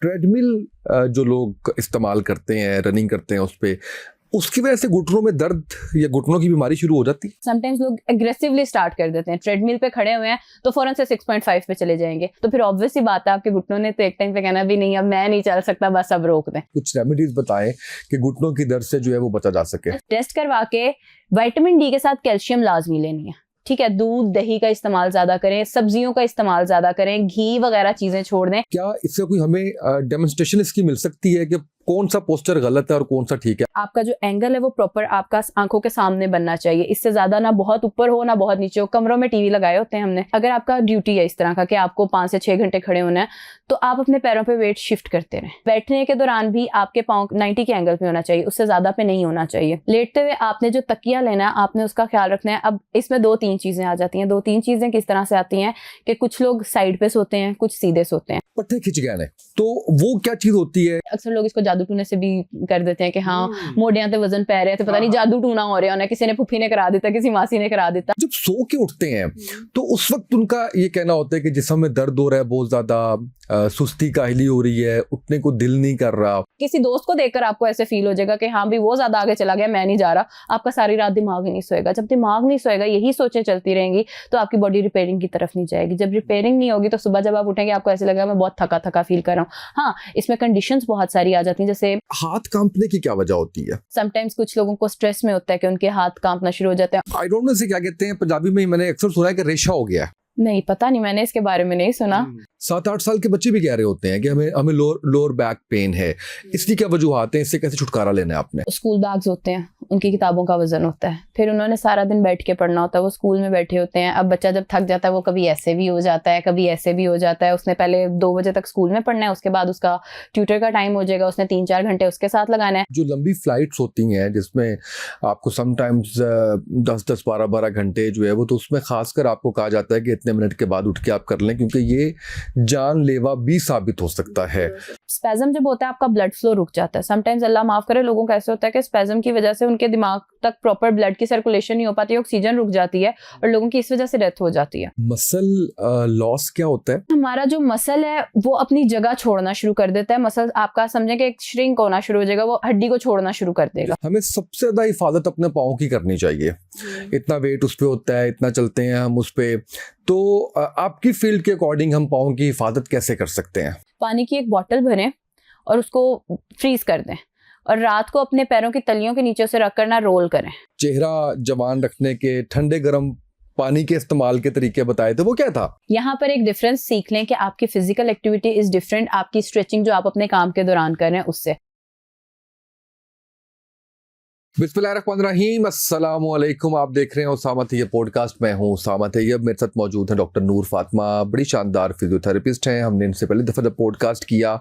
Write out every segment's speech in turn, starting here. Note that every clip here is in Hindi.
ट्रेडमिल जो लोग इस्तेमाल करते हैं, रनिंग करते हैं उस पे, उसकी वजह से घुटनों में दर्द या घुटनों की बीमारी शुरू हो जाती है। समटाइम्स लोग एग्रेसिवली स्टार्ट कर देते हैं, ट्रेडमिल पे खड़े हुए हैं तो फौरन से 6.5 पे चले जाएंगे, तो फिर ऑब्वियस सी बात है आपके घुटनों ने तो एक टाइम पे कहना भी नहीं अब मैं नहीं चल सकता, बस अब रोक दें। कुछ रेमेडीज बताएं कि घुटनों की दर्द से जो है वो बचा जा सके। टेस्ट करवा के विटामिन डी के साथ कैल्शियम लाजमी लेनी है, ठीक है। दूध दही का इस्तेमाल ज्यादा करें, सब्जियों का इस्तेमाल ज्यादा करें, घी वगैरह चीजें छोड़ दें। क्या इससे कोई हमें डेमोन्स्ट्रेशन इसकी मिल सकती है कि कौन सा पोस्चर गलत है और कौन सा ठीक है? आपका जो एंगल है वो प्रॉपर आपका आंखों के सामने बनना चाहिए, इससे ज्यादा ना बहुत ऊपर हो ना बहुत नीचे हो। कमरों में टीवी लगाए होते हैं हमने, अगर आपका ड्यूटी है इस तरह का कि आपको 5 से 6 घंटे खड़े होना है तो आप अपने पैरों पे वेट शिफ्ट करते रहें। बैठने के दौरान भी आपके पाँव 90 के एंगल पे होना चाहिए, उससे ज्यादा पे नहीं होना चाहिए। लेटते हुए आपने जो तकिया लेना है आपने उसका ख्याल रखना है। अब इसमें 2-3 चीजें आ जाती हैं। 2-3 चीजें किस तरह से आती हैं कि कुछ लोग साइड पे सोते हैं, कुछ सीधे सोते हैं। पट्टे खिंच गए हैं तो वो क्या चीज होती है? अक्सर लोग इसको जादू टूने से भी कर देते हैं कि हाँ मोडियां ते वजन पै रहे थे, पता नहीं जादू टूना हो रहा है, किसी ने फुफी ने करा देता, किसी मासी ने करा देता। जब सो के उठते हैं तो उस वक्त उनका ये कहना होता है कि जिस्म में दर्द हो रहा है, बहुत ज्यादा सुस्ती काहली हो रही है, उठने को दिल नहीं कर रहा। किसी दोस्त को देखकर आपको ऐसे फील हो जाएगा कि हाँ भी वो ज्यादा आगे चला गया, मैं नहीं जा रहा। आपका सारी रात दिमाग ही नहीं सोएगा। जब दिमाग नहीं सोएगा, यही सोचें चलती रहेंगी तो आपकी बॉडी रिपेयरिंग की तरफ नहीं जाएगी। जब रिपेयरिंग नहीं होगी तो सुबह जब आप उठेंगे आपको ऐसे लगेगा मैं बहुत थका थका फील कर रहा हूँ। हाँ, इसमें कंडीशंस बहुत सारी आ जाती हैं, जैसे हाथ कांपने की क्या वजह होती है? समटाइम्स कुछ लोगों को स्ट्रेस में होता है कि उनके हाथ कांपना शुरू हो जाते हैं। आई डोंट नो इसे क्या कहते हैं पंजाबी में, मैंने अक्सर सुना है कि रेशा हो गया है। नहीं पता नहीं, मैंने इसके बारे में नहीं सुना। 7-8 साल के बच्चे भी कह रहे होते हैं कि हमें लोअर बैक पेन है। इसकी क्या वजूहत है? इससे कैसे छुटकारा लेना है आपने? स्कूल बैग्स होते हैं, उनकी किताबों का वजन होता है, फिर उन्होंने सारा दिन बैठ के पढ़ना होता है, वो स्कूल में बैठे होते हैं। अब बच्चा जब थक जाता है वो कभी ऐसे भी हो जाता है, कभी ऐसे भी हो जाता है। उसने पहले 2 बजे तक स्कूल में पढ़ना है, उसके बाद उसका ट्यूटर का टाइम हो जाएगा, उसने 3-4 घंटे उसके साथ लगाना है। जो लंबी फ्लाइट्स होती हैं जिसमें आपको समटाइम्स 10-10, 12-12 घंटे जो है वो, तो उसमें खासकर आपको कहा जाता है कि इतने मिनट के बाद उठ के आप कर लें, क्योंकि ये जानलेवा भी साबित हो सकता है। स्पैज़म जब होता है आपका ब्लड फ्लो रुक जाता है। समटाइम्स अल्लाह माफ करे लोगों को ऐसे होता है कि स्पैज़म की वजह से उनके दिमाग तक प्रॉपर ब्लड की सर्कुलेशन नहीं हो पाती, ऑक्सीजन रुक जाती है और लोगों की इस वजह से डेथ हो जाती है। मसल लॉस क्या होता है? हमारा जो मसल है वो अपनी जगह छोड़ना शुरू कर देता है। मसल आपका समझे कि एक श्रिंक होना शुरू हो जाएगा, वो हड्डी को छोड़ना शुरू कर देगा। हमें सबसे ज्यादा हिफाजत अपने पाँव की करनी चाहिए। इतना वेट उस पे होता है, इतना चलते हैं हम उस पे, तो आपकी फील्ड के अकॉर्डिंग हम पाँव की हिफाजत कैसे कर सकते हैं? पानी की एक बॉटल भरें और उसको फ्रीज कर दें और रात को अपने पैरों की तलियों के नीचे से रखकर ना रोल करें। चेहरा जवान रखने के ठंडे गर्म पानी के इस्तेमाल के तरीके बताए थे, वो क्या था? यहाँ पर एक डिफरेंस सीख लें कि आपकी फिजिकल एक्टिविटी इज डिफरेंट, आपकी स्ट्रेचिंग जो आप अपने काम के दौरान कर रहे हैं उससे। बिस्मिल्लाहिर्रहमानिर्रहीम, अस्सलाम वालेकुम। आप देख रहे हैं उसामा तैयब पॉडकास्ट। मैं हूं उसामा तैयब, मेरे साथ मौजूद हैं डॉक्टर नूर फातिमा, बड़ी शानदार फिजियोथेरेपिस्ट हैं। हमने इनसे पहले दफ़ा जब पॉडकास्ट किया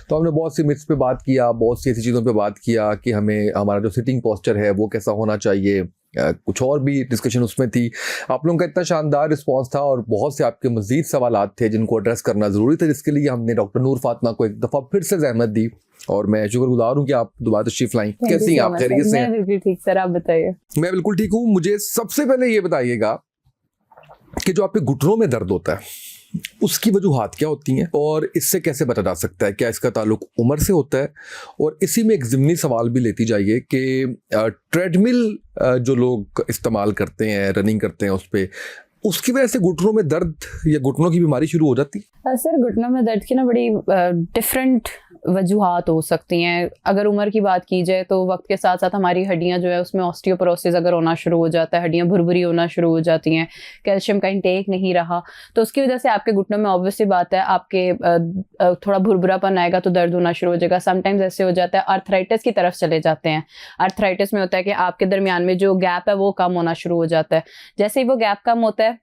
तो हमने बहुत सी मिथ्स पे बात किया, बहुत सी ऐसी चीज़ों पे बात किया कि हमें हमारा जो सिटिंग पोस्चर है वो कैसा होना चाहिए, कुछ और भी डिस्कशन उसमें थी। आप लोगों का इतना शानदार रिस्पांस था और बहुत से आपके मज़ीद सवालात थे जिनको एड्रेस करना ज़रूरी था, जिसके लिए हमने डॉक्टर नूर फातिमा को एक दफ़ा फिर से ज़हमत दी और मैं शुक्रगुजार हूँ कि आप दोबारा तशरीफ लाई। कैसी हैं आप? खैरियत से? मैं बिल्कुल ठीक सर, आप बताइए। मैं बिल्कुल ठीक हूँ। मुझे सबसे पहले ये बताइएगा कि जो आपके घुटनों में दर्द होता है उसकी वजूहात क्या होती हैं और इससे कैसे बचा जा सकता है? क्या इसका ताल्लुक उम्र से होता है? और इसी में एक ज़िमनी सवाल भी लेती जाइए कि ट्रेडमिल जो लोग इस्तेमाल करते हैं, रनिंग करते हैं उस पर, उसकी वजह से घुटनों में दर्द या घुटनों की बीमारी शुरू हो जाती है? सर घुटनों में दर्द की ना बड़ी डिफरेंट वजूहात हो सकती हैं। अगर उम्र की बात की जाए तो वक्त के साथ साथ हमारी हड्डियां जो है उसमें ऑस्टियोपोरोसिस अगर होना शुरू हो जाता है, हड्डियां भुरभुरी होना शुरू हो जाती हैं, कैल्शियम का इंटेक नहीं रहा तो उसकी वजह से आपके घुटनों में ऑब्वियसली बात है आपके थोड़ा भुरभुरापन आएगा तो दर्द होना शुरू हो जाएगा। समटाइम्स ऐसे हो जाता है आर्थराइटिस की तरफ चले जाते हैं। आर्थराइटिस में होता है कि आपके दरमियान में जो गैप है वो कम होना शुरू हो जाता है। जैसे ही वो गैप कम होता है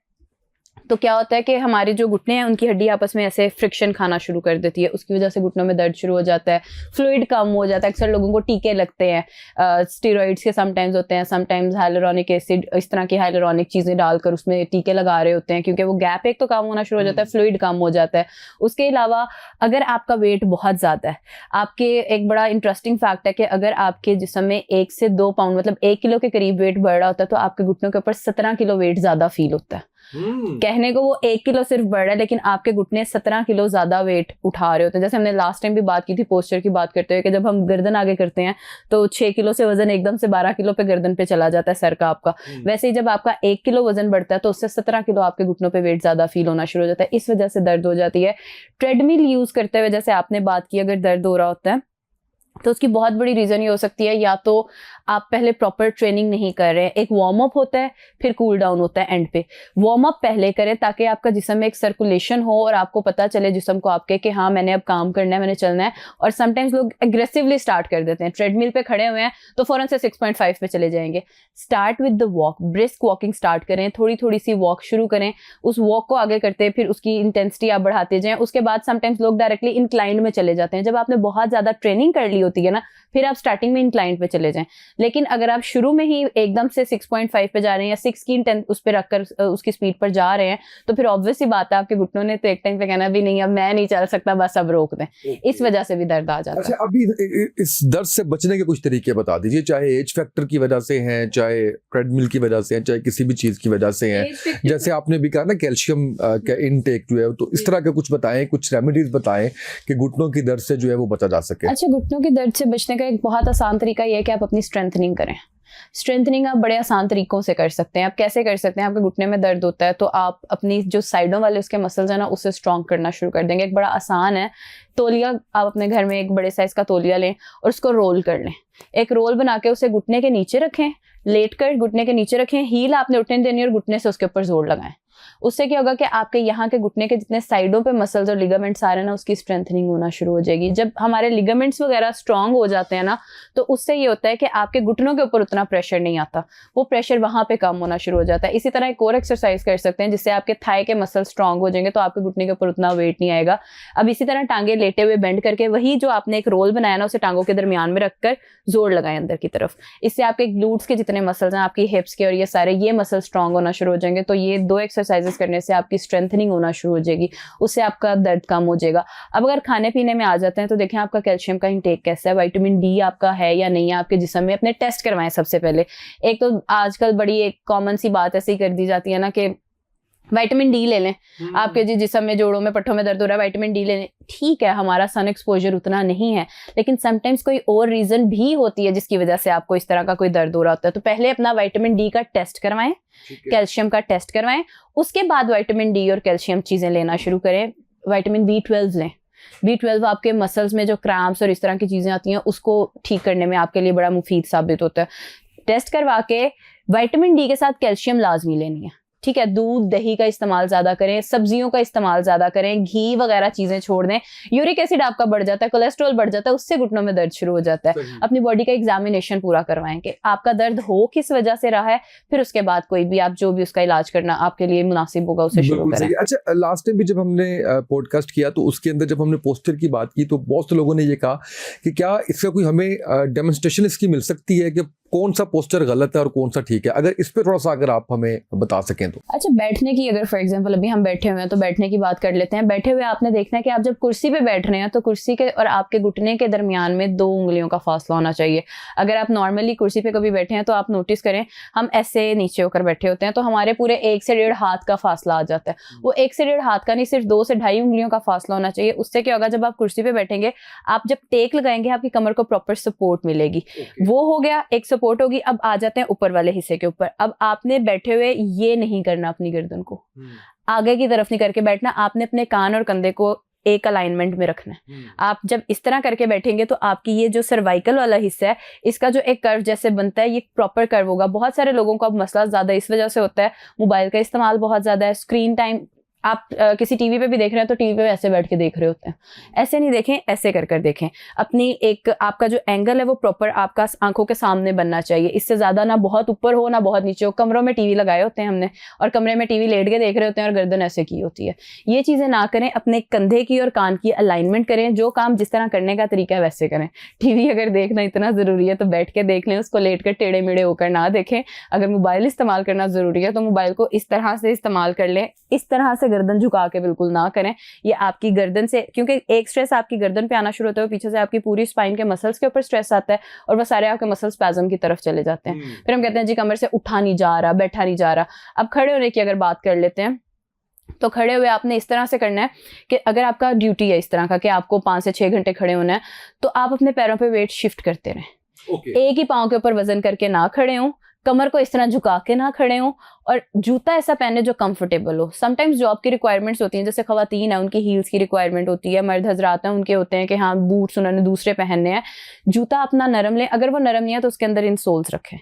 तो क्या होता है कि हमारे जो घुटने हैं उनकी हड्डी आपस में ऐसे फ्रिक्शन खाना शुरू कर देती है, उसकी वजह से घुटनों में दर्द शुरू हो जाता है, फ्लूइड कम हो जाता है। अक्सर लोगों को टीके लगते हैं, स्टेरॉइड्स के समटाइम्स होते हैं, समटाइम्स हाइलुरोनिक एसिड, इस तरह की हाइलुरोनिक चीज़ें डालकर उसमें टीके लगा रहे होते हैं क्योंकि वो गैप एक तो कम होना शुरू हो जाता है, फ्लूइड कम हो जाता है। उसके अलावा अगर आपका वेट बहुत ज़्यादा है, आपके एक बड़ा इंटरेस्टिंग फैक्ट है कि अगर आपके जिस्म में 1 से 2 पाउंड मतलब 1 किलो के करीब वेट बढ़ रहा होता है तो आपके घुटनों के ऊपर 17 किलो वेट ज़्यादा फील होता है। कहने को वो 1 किलो सिर्फ बढ़ रहा है, लेकिन आपके घुटने 17 किलो ज्यादा वेट उठा रहे होते हैं। जैसे हमने लास्ट टाइम भी बात की थी पोस्चर की बात करते हुए कि जब हम गर्दन आगे करते हैं तो 6 किलो से वजन एकदम से 12 किलो पे गर्दन पे चला जाता है सर का आपका। वैसे ही जब आपका 1 किलो वजन बढ़ता है तो उससे 17 किलो आपके घुटनों पे वेट ज्यादा फील होना शुरू हो जाता है, इस वजह से दर्द हो जाती है। ट्रेडमिल यूज करते हुए जैसे आपने बात की, अगर दर्द हो रहा होता है तो उसकी बहुत बड़ी रीजन ये हो सकती है, या तो आप पहले प्रॉपर ट्रेनिंग नहीं कर रहे हैं। एक वार्म अप होता है, फिर कूल डाउन होता है एंड पे। वार्म अप पहले करें ताकि आपका जिस्म में एक सर्कुलेशन हो और आपको पता चले जिस्म को आपके कि हाँ मैंने अब काम करना है, मैंने चलना है। और समटाइम्स लोग एग्रेसिवली स्टार्ट कर देते हैं, ट्रेडमिल पे खड़े हुए हैं तो फौरन से 6.5 पे चले जाएंगे। Start with the walk, brisk walking start करें, थोड़ी थोड़ी सी वॉक शुरू करें, उस वॉक को आगे करते फिर उसकी इंटेंसिटी आप बढ़ाते जाएं। उसके बाद समटाइम्स लोग डायरेक्टली इंक्लाइंड में चले जाते हैं। जब आपने बहुत ज्यादा ट्रेनिंग कर ली होती है ना, फिर आप स्टार्टिंग में इंक्लाइंड पे चले जाएं। लेकिन अगर आप शुरू में ही एकदम से 6.5 पे जा रहे हैं या 6 की उस पे रखकर उसकी स्पीड पर जा रहे हैं तो फिर ऑब्वियस ही बात है आपके घुटनों ने तो एक टाइम पे कहना भी नहीं अब मैं नहीं चल सकता, बस अब रोक दें। इस वजह से भी दर्द आ जाता है। अच्छा, अभी इस दर्द से बचने के कुछ तरीके बता दीजिए, चाहे एज फैक्टर की वजह से हैं, चाहे ट्रेडमिल की वजह से हैं, चाहे किसी भी चीज की वजह से हैं। जैसे आपने भी कहा ना कैल्शियम का इनटेक जो है, तो इस तरह के कुछ बताएं, कुछ रेमेडीज बताएं कि घुटनों की दर्द से जो है वो बचा जा सके। अच्छा, घुटनों की दर्द से बचने का एक बहुत आसान तरीका ये है कि आप अपनी स्ट्रेंथनिंग करें। स्ट्रेंथनिंग आप बड़े आसान तरीकों से कर सकते हैं। आप कैसे कर सकते हैं? आपके घुटने में दर्द होता है तो आप अपनी जो साइडों वाले उसके मसल्स हैं ना उसे स्ट्रॉन्ग करना शुरू कर देंगे। एक बड़ा आसान है, तौलिया आप अपने घर में एक बड़े साइज का तौलिया लें और उसको रोल कर लें। एक रोल बना के उसे घुटने के नीचे रखें, लेट कर घुटने के नीचे रखें, हील आपने उठने देनी और घुटने से उसके ऊपर जोर लगाएं। उससे क्या होगा कि आपके यहाँ के घुटने के जितने साइडों पे मसल्स और लिगामेंट्स आ रहे हैं ना उसकी स्ट्रेंथनिंग होना शुरू हो जाएगी। जब हमारे लिगामेंट्स वगैरह स्ट्रांग हो जाते हैं ना तो उससे ये होता है कि आपके घुटनों के ऊपर उतना प्रेशर नहीं आता, वो प्रेशर वहां पे कम होना शुरू हो जाता है। इसी तरह एक और एक्सरसाइज कर सकते हैं जिससे आपके थाई के मसल स्ट्रांग हो जाएंगे तो आपके घुटने के ऊपर उतना वेट नहीं आएगा। अब इसी तरह टांगे लेटे हुए बेंड करके वही जो आपने एक रोल बनाया ना उसे टांगों के दरमियान में रखकर जोर लगाएं अंदर की तरफ। इससे आपके ग्लूट्स के जितने मसल्स हैं, आपकी हिप्स के और ये सारे ये मसल स्ट्रांग होना शुरू हो जाएंगे। तो ये 2 एक्सरसाइजेस करने से आपकी स्ट्रेंथनिंग होना शुरू हो जाएगी, उससे आपका दर्द कम हो जाएगा। अब अगर खाने पीने में आ जाते हैं तो देखें आपका कैल्शियम का इंटेक कैसा है, विटामिन डी आपका है या नहीं है आपके जिस्म में। अपने टेस्ट करवाएं सबसे पहले। एक तो आजकल बड़ी एक कॉमन सी बात ऐसी कर दी जाती है ना कि विटामिन डी ले लें, आपके जिस्म में जोड़ों में पट्टों में दर्द हो रहा है विटामिन डी ले लें। ठीक है, हमारा सन एक्सपोजर उतना नहीं है, लेकिन समटाइम्स कोई और रीजन भी होती है जिसकी वजह से आपको इस तरह का कोई दर्द हो रहा होता है। तो पहले अपना विटामिन डी का टेस्ट करवाएं, कैल्शियम का टेस्ट करवाएं, उसके बाद विटामिन डी और कैल्शियम चीजें लेना शुरू करें। विटामिन B12 लें। B12 आपके मसल्स में जो क्रैम्प्स और इस तरह की चीजें आती हैं उसको ठीक करने में आपके लिए बड़ा मुफीद साबित होता है। टेस्ट करवा के विटामिन डी के साथ कैल्शियम लाजमी लेनी है। ठीक है, दूध दही का इस्तेमाल ज्यादा करें, सब्जियों का इस्तेमाल ज्यादा करें, घी वगैरह चीजें छोड़ दें। यूरिक एसिड आपका बढ़ जाता है, कोलेस्ट्रॉल बढ़ जाता है, उससे घुटनों में दर्द शुरू हो जाता है। अपनी बॉडी का एग्जामिनेशन पूरा करवाएं कि आपका दर्द हो किस वजह से रहा है, फिर उसके बाद कोई भी आप जो भी उसका इलाज करना आपके लिए मुनासिब होगा उसे शुरू करें। अच्छा, लास्ट टाइम भी जब हमने पॉडकास्ट किया तो उसके अंदर जब हमने पोस्चर की बात की तो बहुत से लोगों ने ये कहा कि क्या इसका कोई हमें डेमोन्स्ट्रेशन इसकी मिल सकती है कि कौन सा पोस्चर गलत है और कौन सा ठीक है? अगर इस पे थोड़ा सा अगर आप हमें बता सकें तो। अच्छा, बैठने की अगर फॉर एग्जांपल अभी हम बैठे हुए हैं तो बैठने की बात कर लेते हैं। बैठे हुए आपने देखना है कि आप जब कुर्सी पे बैठ रहे हैं तो कुर्सी के और आपके घुटने के दरमियान में 2 उंगलियों का फासला होना चाहिए। अगर आप नॉर्मली कुर्सी पे कभी बैठे हैं तो आप नोटिस करें हम ऐसे नीचे होकर बैठे होते हैं तो हमारे पूरे 1 से 1.5 हाथ का फासला आ जाता है। वो 1 से 1.5 हाथ का नहीं, सिर्फ 2 से 2.5 उंगलियों का फासला होना चाहिए। उससे क्या होगा, जब आप कुर्सी पे बैठेंगे आप जब टेक लगाएंगे आपकी कमर को प्रॉपर सपोर्ट मिलेगी। वो हो गया, एक सपोर्ट होगी। अब आ जाते हैं ऊपर वाले हिस्से के ऊपर। अब आपने बैठे हुए ये नहीं करना, अपनी गर्दन को आगे की तरफ नहीं करके बैठना, आपने अपने कान और कंधे को एक अलाइनमेंट में रखना है। आप जब इस तरह करके बैठेंगे तो आपकी ये जो सर्वाइकल वाला हिस्सा है इसका जो एक कर्व जैसे बनता है ये प्रॉपर कर्व होगा। बहुत सारे लोगों को अब मसला ज्यादा इस वजह से होता है, मोबाइल का इस्तेमाल बहुत ज्यादा है, स्क्रीन टाइम। आप किसी टीवी पे भी देख रहे हैं तो टीवी पे ऐसे बैठ के देख रहे होते हैं, ऐसे नहीं देखें, ऐसे कर कर देखें। अपनी एक आपका जो एंगल है वो प्रॉपर आपका आंखों के सामने बनना चाहिए। इससे ज्यादा ना बहुत ऊपर हो ना बहुत नीचे हो। कमरों में टीवी लगाए होते हैं हमने और कमरे में टीवी लेट के देख रहे होते हैं और गर्दन ऐसे की होती है। ये चीजें ना करें, अपने कंधे की और कान की अलाइनमेंट करें। जो काम जिस तरह करने का तरीका है वैसे करें। टीवी अगर देखना इतना जरूरी है तो बैठ के देख लें, उसको लेट कर टेढ़े मेढ़े होकर ना देखें। अगर मोबाइल इस्तेमाल करना जरूरी है तो मोबाइल को इस तरह से इस्तेमाल कर लें, इस तरह से गर्दन झुका के बिल्कुल ना करें। ये आपकी गर्दन से, क्योंकि एक स्ट्रेस आपकी गर्दन पे आना शुरू होता है, पीछे से आपकी पूरी स्पाइन के मसल्स के ऊपर स्ट्रेस आता है और वो सारे आपके मसल स्पैज़म की तरफ चले जाते हैं। फिर हम कहते हैं जी कमर से उठा नहीं जा रहा, बैठा नहीं जा रहा। अब खड़े होने की अगर बात कर लेते हैं, तो खड़े हुए आपने इस तरह से करना है कि अगर आपका ड्यूटी है इस तरह का कि आपको 5 से 6 घंटे खड़े होना है, तो आप अपने पैरों पे वेट शिफ्ट करते रहें। एक ही पाँव के ऊपर वजन करके ना खड़े हों, कमर को इस तरह झुका के ना खड़े हों, और जूता ऐसा पहने जो कंफर्टेबल हो। समटाइम्स जॉब की रिक्वायरमेंट्स होती हैं, जैसे खवातीन है उनकी हील्स की रिक्वायरमेंट होती है, मर्द हजरात हैं उनके होते हैं कि हाँ बूट्स उन्होंने दूसरे पहनने हैं। जूता अपना नरम लें, अगर वो नरम नहीं है तो उसके अंदर इंसोल्स रखें,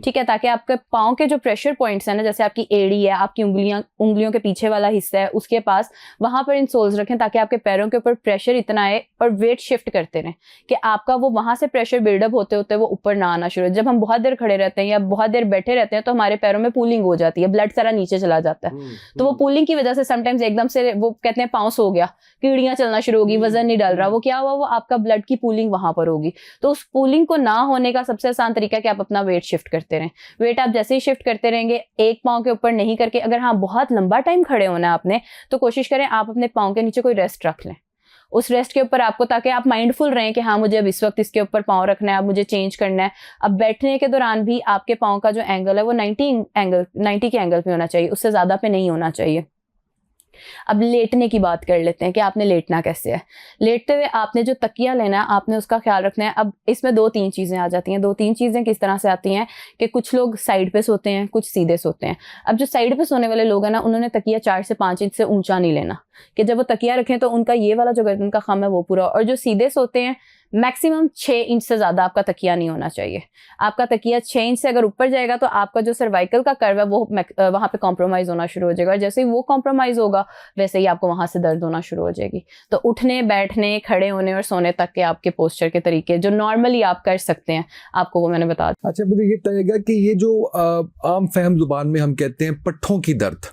ठीक है, ताकि आपके पाँव के जो प्रेशर पॉइंट्स हैं ना, जैसे आपकी एड़ी है, आपकी उंगलियों के पीछे वाला हिस्सा है, उसके पास वहां पर इंसोल्स रखें, ताकि आपके पैरों के ऊपर प्रेशर इतना आए और वेट शिफ्ट करते रहें कि आपका वो वहां से प्रेशर बिल्डअप होते होते वो ऊपर ना आना शुरू हो। जब हम बहुत देर खड़े रहते हैं या बहुत देर बैठे रहते हैं तो हमारे पैरों में पूलिंग हो जाती है, ब्लड सारा नीचे चला जाता है। तो वो पूलिंग की वजह से समटाइम्स एकदम से वो कहते हैं पाँव सो गया, कीड़ियां चलना शुरू होगी, वजन नहीं डाल रहा, वो क्या हुआ, वो आपका ब्लड की पूलिंग वहां पर होगी। तो उस पूलिंग को ना होने का सबसे आसान तरीका है कि आप अपना वेट शिफ्ट करते रहें। वेट आप जैसे ही शिफ्ट करते रहेंगे, एक पाँव के ऊपर नहीं करके, अगर हाँ बहुत लंबा टाइम खड़े होना है आपने, तो कोशिश करें आप अपने पाँव के नीचे कोई रेस्ट रख लें, उस रेस्ट के ऊपर आपको, ताकि आप माइंडफुल रहें कि हाँ मुझे अब इस वक्त इसके ऊपर पाँव रखना है, अब मुझे चेंज करना है। अब बैठने के दौरान भी आपके पाँव का जो एंगल है वो 90 के एंगल पे होना चाहिए, उससे ज़्यादा पे नहीं होना चाहिए। अब लेटने की बात कर लेते हैं कि आपने लेटना कैसे है। लेटते हुए आपने जो तकिया लेना है आपने उसका ख्याल रखना है। अब इसमें 2-3 चीज़ें आ जाती हैं। 2-3 चीज़ें किस तरह से आती हैं कि कुछ लोग साइड पे सोते हैं, कुछ सीधे सोते हैं। अब जो साइड पे सोने वाले लोग हैं ना, उन्होंने तकिया 4 से 5 इंच से ऊंचा नहीं लेना, कि जब वो तकिया रखें तो उनका ये वाला जो गर्दन का खम है वो पूरा। और जो सीधे सोते हैं, मैक्सिमम 6 इंच से ज़्यादा आपका तकिया नहीं होना चाहिए। आपका तकिया 6 इंच से अगर ऊपर जाएगा तो आपका जो सर्वाइकल का कर्व है वो वहाँ पे कॉम्प्रोमाइज़ होना शुरू हो जाएगा, और जैसे ही वो कॉम्प्रोमाइज़ होगा वैसे ही आपको वहाँ से दर्द होना शुरू हो जाएगी। तो उठने, बैठने, खड़े होने और सोने तक के आपके पोस्चर के तरीके जो नॉर्मली आप कर सकते हैं, आपको वो मैंने बता दिया। अच्छा, मुझे ये बताइएगा कि ये जो आम फहम जुबान में हम कहते हैं पट्ठों की दर्द,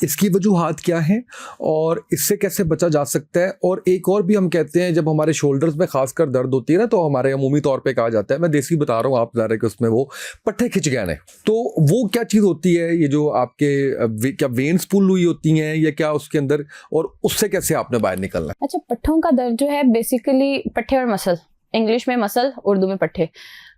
इसकी वजूहात क्या हैं और इससे कैसे बचा जा सकता है? और एक और भी हम कहते हैं, जब हमारे शोल्डर्स में खासकर दर्द होती है ना, तो हमारे अमूमी तौर पे कहा जाता है, मैं देसी बता रहा हूँ, आप बता रहे हैं कि उसमें वो पट्ठे खिंच गए हैं, तो वो क्या चीज़ होती है? ये जो आपके क्या वेन्स पुल हुई होती हैं या क्या उसके अंदर, और उससे कैसे आपने बाहर निकलना है? अच्छा, पट्ठों का दर्द जो है बेसिकली पट्ठे और मसल, इंग्लिश में मसल, उर्दू में पट्ठे।